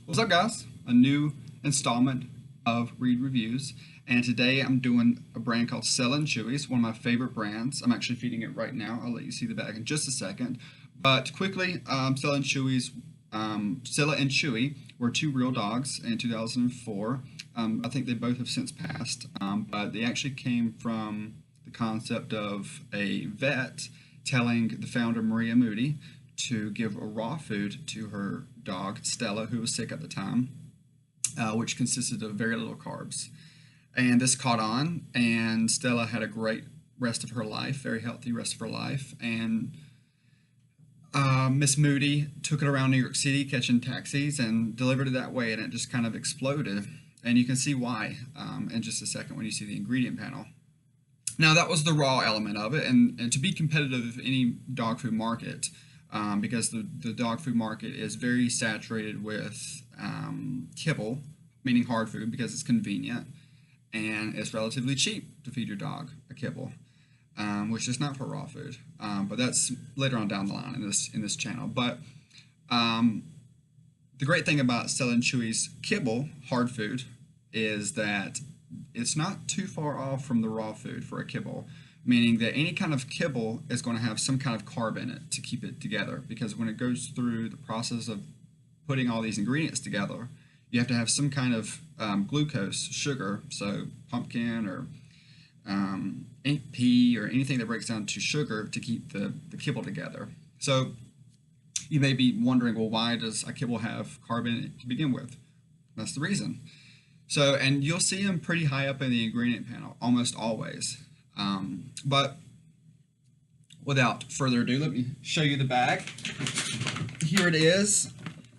What's up, guys? A new installment of Read Reviews, and today I'm doing a brand called Stella Chewys, one of my favorite brands. I'm actually feeding it right now. I'll let you see the bag in just a second. But quickly, Stella Chewys, Stella and Chewy were two real dogs in 2004. I think they both have since passed, but they actually came from the concept of a vet telling the founder, Maria Moody, to give a raw food to her dog, Stella, who was sick at the time, which consisted of very little carbs. And this caught on, and Stella had a great rest of her life, very healthy rest of her life. And Miss Moody took it around New York City, catching taxis, and delivered it that way, and it just kind of exploded. And you can see why in just a second when you see the ingredient panel. Now, that was the raw element of it, and to be competitive in any dog food market, because the dog food market is very saturated with kibble, meaning hard food, because it's convenient, and it's relatively cheap to feed your dog a kibble, which is not for raw food, but that's later on down the line in this channel. But the great thing about Stella Chewys kibble, hard food, is that it's not too far off from the raw food for a kibble, meaning that any kind of kibble is going to have some kind of carb in it to keep it together, because when it goes through the process of putting all these ingredients together, you have to have some kind of glucose, sugar, so pumpkin or pea or anything that breaks down to sugar to keep the kibble together. So you may be wondering, well, why does a kibble have carb in it to begin with? That's the reason. So, and you'll see them pretty high up in the ingredient panel, almost always. But without further ado, let me show you the bag. Here it is,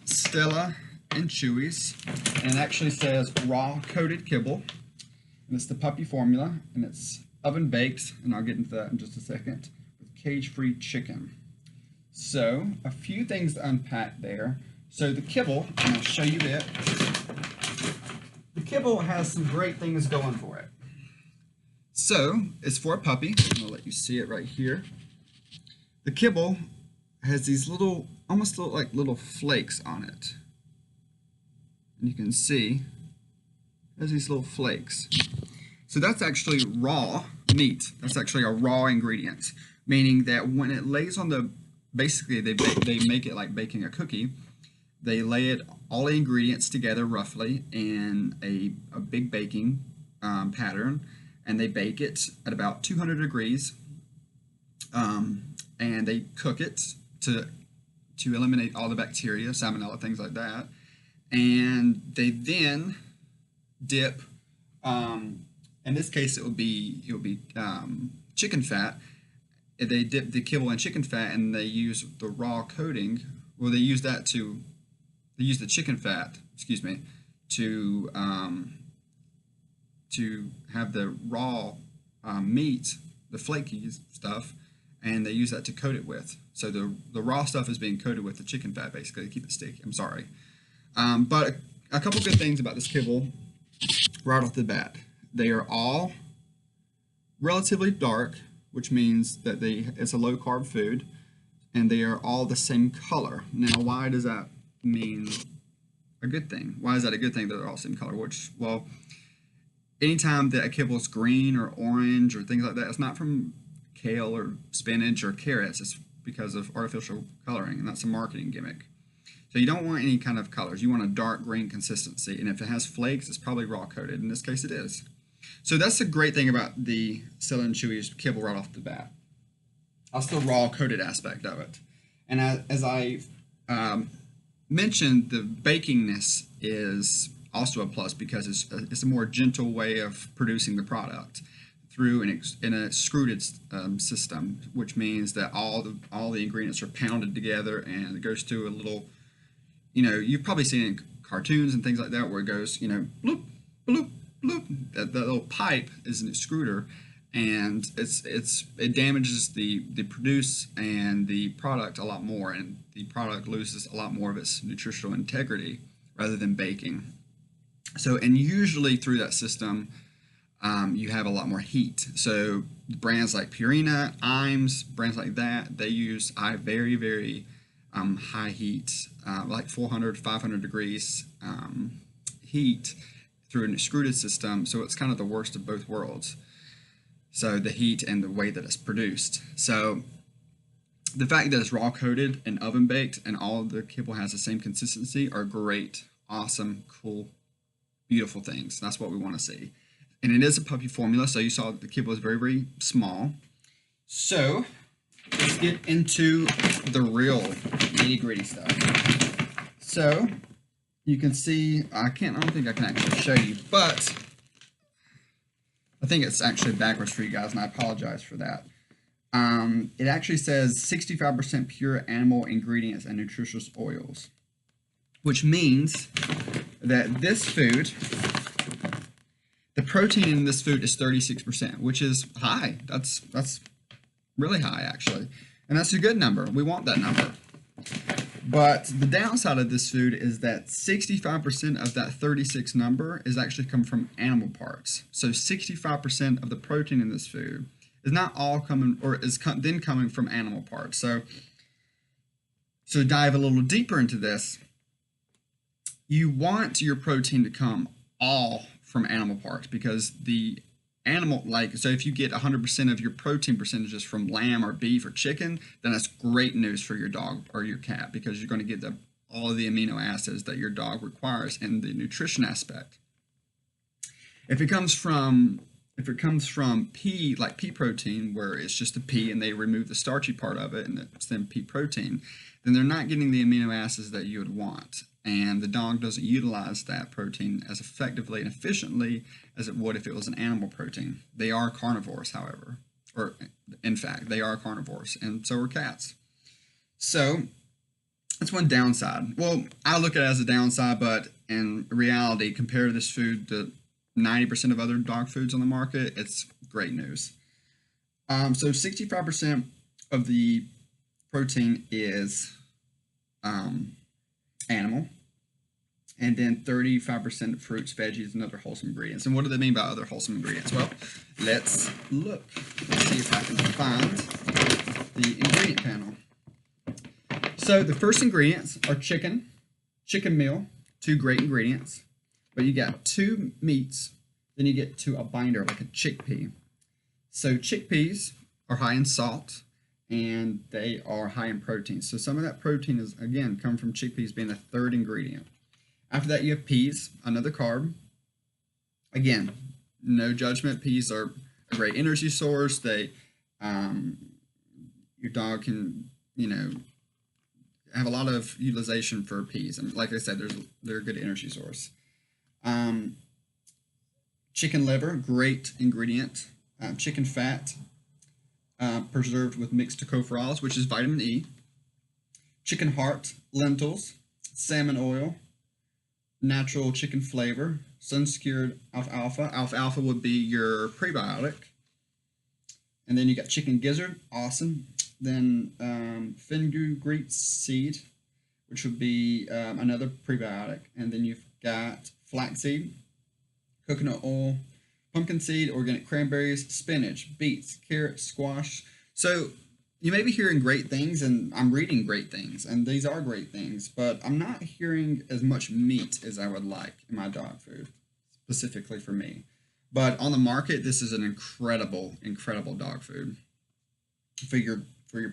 Stella and Chewys, and it actually says raw coated kibble, and it's the puppy formula, and it's oven baked, and I'll get into that in just a second, with cage-free chicken. So, a few things to unpack there. So the kibble, and I'll show you it. The kibble has some great things going for it. So, it's for a puppy. I'm going to let you see it right here. The kibble has these little, almost look like little flakes on it. And you can see, it has these little flakes. So that's actually raw meat. That's actually a raw ingredient, meaning that when it lays on the, basically they make it like baking a cookie. They lay it, all the ingredients together roughly in a big baking pattern, and they bake it at about 200 degrees, and they cook it to eliminate all the bacteria, salmonella, things like that. And they then dip, in this case it would be chicken fat. They dip the kibble in chicken fat, and they use the raw coating, or they use that to, they use the chicken fat, excuse me, to have the raw meat, the flaky stuff, and they use that to coat it with. So the raw stuff is being coated with the chicken fat, basically, to keep it sticky. I'm sorry. But a couple good things about this kibble right off the bat. They are all relatively dark, which means that it's a low-carb food, and they are all the same color. Now, why does that mean a good thing? Why is that a good thing that they're all the same color? Well, anytime that a kibble is green or orange or things like that, it's not from kale or spinach or carrots. It's because of artificial coloring, and that's a marketing gimmick. So you don't want any kind of colors. You want a dark green consistency, and if it has flakes, it's probably raw coated. In this case, it is. So that's the great thing about the Stella and Chewy's kibble right off the bat. That's the raw coated aspect of it. And as I mentioned, the bakingness is also a plus, because it's a more gentle way of producing the product through an extruded system, which means that all the ingredients are pounded together, and it goes through a little, you've probably seen it in cartoons and things like that, where it goes, bloop, bloop, bloop. That little pipe is an extruder, and it damages the produce and the product a lot more, and the product loses a lot more of its nutritional integrity rather than baking. So, and usually through that system, you have a lot more heat. So brands like Purina, Iams, brands like that, they use very, very high heat, like 400, 500 degrees heat through an extruded system. So it's kind of the worst of both worlds. So the heat and the way that it's produced. So the fact that it's raw coated and oven baked and all of the kibble has the same consistency are great, awesome, cool, beautiful things. That's what we want to see. And it is a puppy formula, so you saw the kibble is very, very small. So let's get into the real nitty-gritty stuff. So you can see, I don't think I can actually show you, but I think it's actually backwards for you guys, and I apologize for that. It actually says 65% pure animal ingredients and nutritious oils, which means that this food, the protein in this food is 36%, which is high. That's really high, actually. And that's a good number. We want that number. But the downside of this food is that 65% of that 36 number is actually come from animal parts. So 65% of the protein in this food is not all coming, or is then coming from animal parts. So to dive a little deeper into this, you want your protein to come all from animal parts, because the animal, like, so if you get 100% of your protein percentages from lamb or beef or chicken, then that's great news for your dog or your cat, because you're going to get all of the amino acids that your dog requires in the nutrition aspect. If it comes from pea, like pea protein, where it's just a pea and they remove the starchy part of it and it's then pea protein, then they're not getting the amino acids that you would want. And the dog doesn't utilize that protein as effectively and efficiently as it would if it was an animal protein. They are carnivores, however, or in fact, they are carnivores, and so are cats. So that's one downside. Well, I look at it as a downside, but in reality, compared to this food to 90% of other dog foods on the market, it's great news. So 65% of the protein is animal, and then 35% fruits, veggies, and other wholesome ingredients. And what do they mean by other wholesome ingredients? Well, let's look. Let's see if I can find the ingredient panel. So the first ingredients are chicken meal, 2 great ingredients. But you got 2 meats, then you get to a binder like a chickpea. So chickpeas are high in salt, and they are high in protein. So some of that protein is, again, come from chickpeas being a 3rd ingredient. After that, you have peas, another carb. Again, no judgment. Peas are a great energy source. They, your dog can, have a lot of utilization for peas. And like I said, they're a good energy source. Chicken liver, great ingredient. Chicken fat, preserved with mixed tocopherols, which is vitamin E. Chicken heart, lentils, salmon oil, natural chicken flavor, sun-secured alfalfa. Alfalfa would be your prebiotic. And then you got chicken gizzard, awesome. Then fenugreek seed, which would be another prebiotic. And then you've got flaxseed, coconut oil, pumpkin seed, organic cranberries, spinach, beets, carrots, squash. So you may be hearing great things, and I'm reading great things, and these are great things, but I'm not hearing as much meat as I would like in my dog food, specifically for me. But on the market, this is an incredible, incredible dog food for your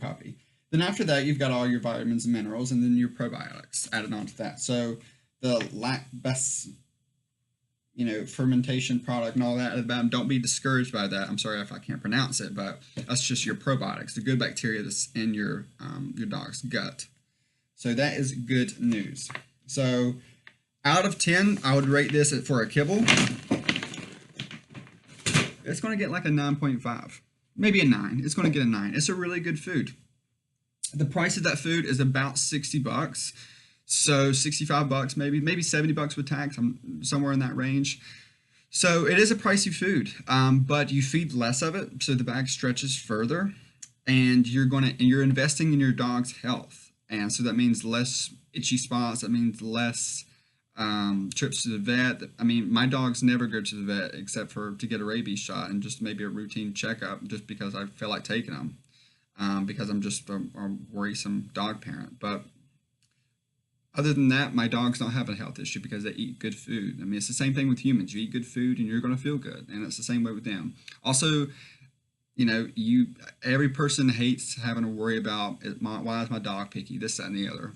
puppy. Then after that, you've got all your vitamins and minerals, and then your probiotics added on to that. So the lactobacillus, fermentation product and all that. Don't be discouraged by that. I'm sorry if I can't pronounce it, but that's just your probiotics, the good bacteria that's in your dog's gut. So that is good news. So out of 10, I would rate this for a kibble. It's going to get like a 9.5, maybe a 9. It's going to get a 9. It's a really good food. The price of that food is about $60. So $65, maybe $70 with tax. I'm somewhere in that range. So it is a pricey food, but you feed less of it, so the bag stretches further, and you're investing in your dog's health, and so that means less itchy spots. That means less trips to the vet. I mean, my dogs never go to the vet except to get a rabies shot and just maybe a routine checkup, just because I feel like taking them. because I'm just a worrisome dog parent. But other than that, my dogs don't have a health issue because they eat good food. I mean, it's the same thing with humans. You eat good food and you're going to feel good, and it's the same way with them. Also, every person hates having to worry about why is my dog picky, this, that, and the other.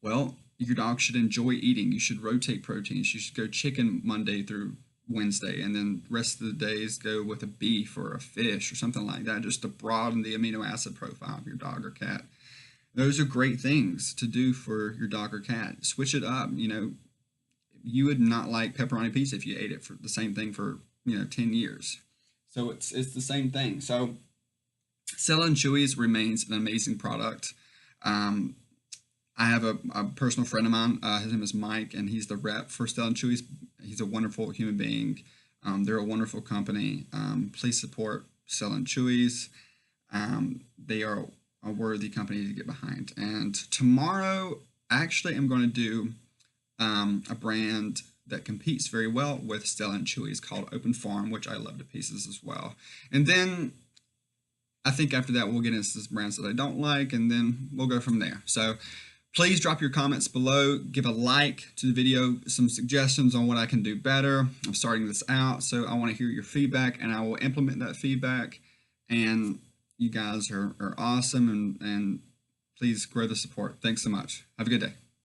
Well, your dog should enjoy eating. You should rotate proteins. You should go chicken Monday through Wednesday, and then the rest of the days go with a beef or a fish or something like that, just to broaden the amino acid profile of your dog or cat. Those are great things to do for your dog or cat. Switch it up. You would not like pepperoni pizza if you ate it for the same thing for 10 years. So it's the same thing. So Stella Chewys remains an amazing product. I have a personal friend of mine. His name is Mike, and he's the rep for Stella Chewys. He's a wonderful human being. They're a wonderful company. Please support Stella Chewys. They are a worthy company to get behind. And tomorrow, actually, I'm going to do a brand that competes very well with Stella Chewys called Open Farm, which I love to pieces as well. And then I think after that, we'll get into some brands that I don't like, and then we'll go from there. So please drop your comments below, give a like to the video, some suggestions on what I can do better. I'm starting this out, so I want to hear your feedback, and I will implement that feedback. And you guys are awesome, and please grow the support. Thanks so much. Have a good day.